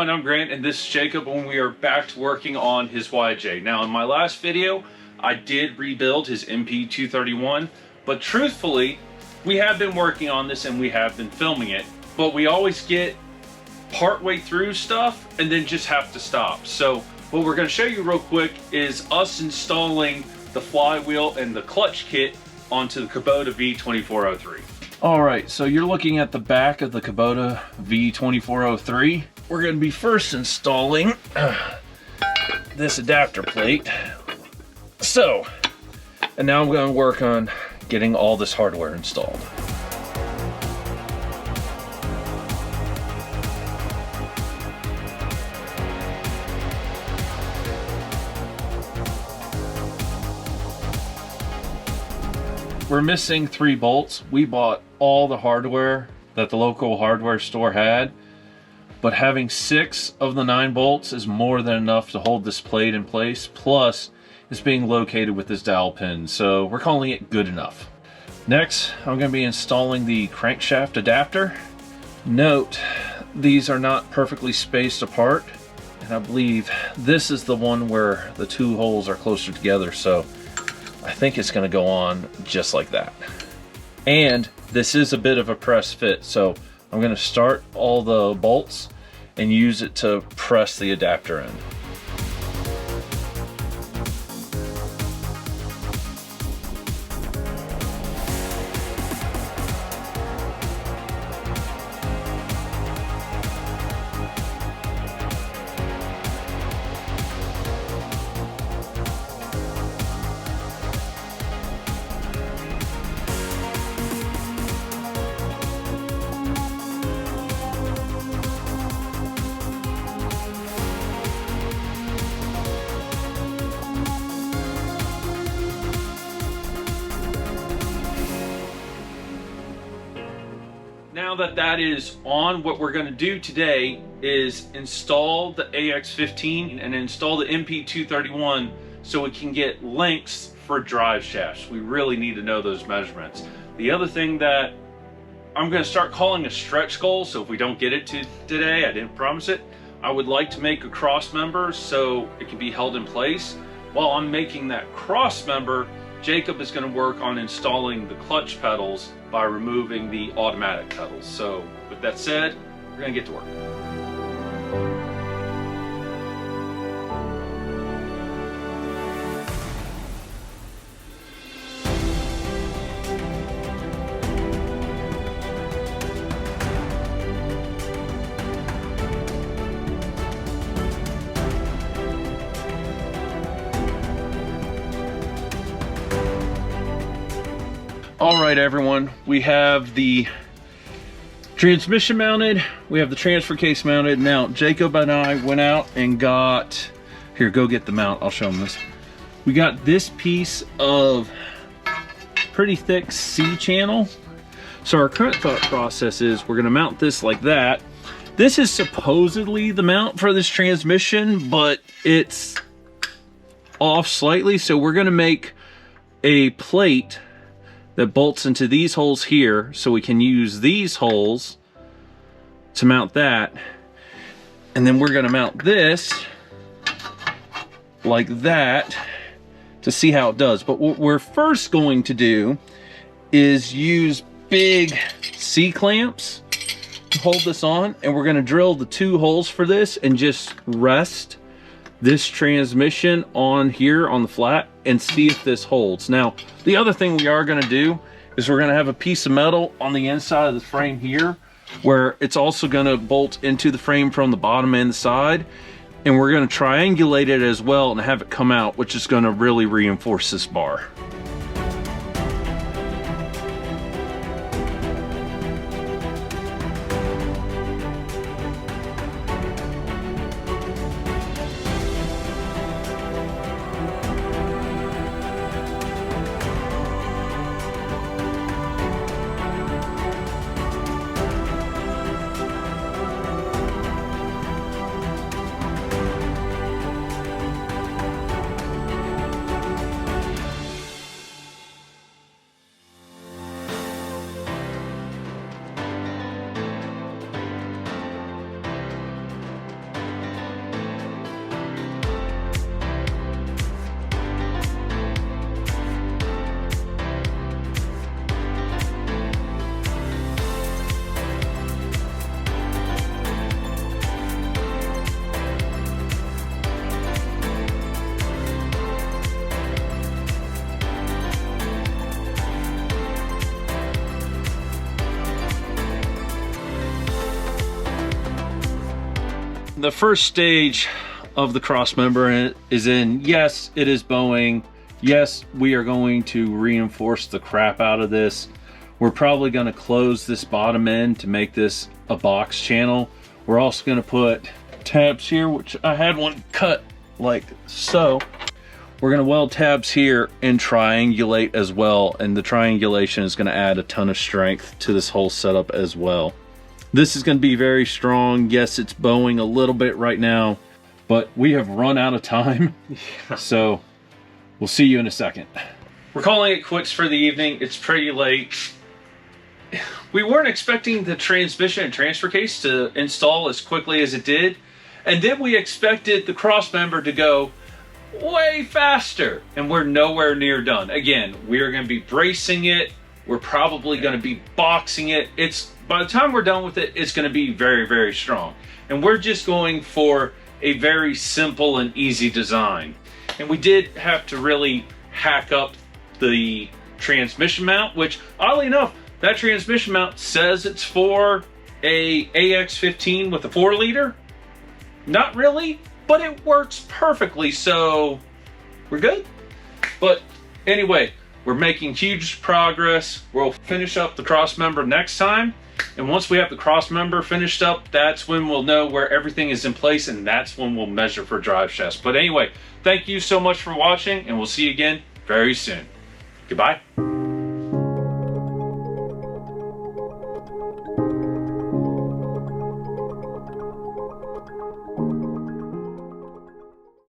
everyone, I'm Grant and this is Jacob, and we are back to working on his YJ. Now in my last video, I did rebuild his NP231, but truthfully, we have been working on this and we have been filming it, but we always get partway through stuff and then just have to stop. So what we're going to show you real quick is us installing the flywheel and the clutch kit onto the Kubota V2403. Alright, so you're looking at the back of the Kubota V2403. We're going to be first installing this adapter plate. So, and now I'm going to work on getting all this hardware installed. We're missing 3 bolts. We bought all the hardware that the local hardware store had, but having 6 of the 9 bolts is more than enough to hold this plate in place, plus it's being located with this dowel pin, so we're calling it good enough. Next, I'm going to be installing the crankshaft adapter. Note, these are not perfectly spaced apart, and I believe this is the one where the 2 holes are closer together, so I think it's going to go on just like that. And this is a bit of a press fit, so I'm going to start all the bolts and use it to press the adapter in. Now that that is on, what we're going to do today is install the AX-15 and install the NP231 so we can get lengths for drive shafts. We really need to know those measurements. The other thing that I'm going to start calling a stretch goal, so if we don't get it today, I didn't promise it, I would like to make a cross member so it can be held in place. While I'm making that cross member, Jacob is going to work on installing the clutch pedals by removing the automatic pedals. So with that said, we're going to get to work. All right, everyone, we have the transmission mounted, we have the transfer case mounted. Now, Jacob and I went out and got, here, go get the mount, I'll show them this. We got this piece of pretty thick C-channel. So our current thought process is we're gonna mount this like that. This is supposedly the mount for this transmission, but it's off slightly, so we're gonna make a plate that bolts into these holes here, so we can use these holes to mount that, and then we're going to mount this like that to see how it does. But what we're first going to do is use big C-clamps to hold this on, and we're going to drill the 2 holes for this and just rest this transmission on here on the flat and see if this holds. Now, the other thing we are going to do is we're going to have a piece of metal on the inside of the frame here where it's also going to bolt into the frame from the bottom and the side, and we're going to triangulate it as well and have it come out, which is going to really reinforce this bar. the first stage of the cross member is in. Yes, it is bowing. Yes, we are going to reinforce the crap out of this. We're probably going to close this bottom end to make this a box channel. We're also going to put tabs here, which I had one cut like so. We're going to weld tabs here and triangulate as well, and the triangulation is going to add a ton of strength to this whole setup as well. This is going to be very strong. Yes, it's bowing a little bit right now, but we have run out of time. So we'll see you in a second. We're calling it quits for the evening. It's pretty late. We weren't expecting the transmission and transfer case to install as quickly as it did. And then we expected the cross member to go way faster. And we're nowhere near done. Again, we are going to be bracing it. We're probably going to be boxing it. By the time we're done with it, it's going to be very, very strong. And we're just going for a very simple and easy design. And we did have to really hack up the transmission mount, which oddly enough, that transmission mount says it's for a AX-15 with a 4-liter. Not really, but it works perfectly, so we're good. But anyway, we're making huge progress. We'll finish up the cross member next time. And once we have the cross member finished up, that's when we'll know where everything is in place, and that's when we'll measure for drive shafts. But anyway, thank you so much for watching, and we'll see you again very soon. Goodbye.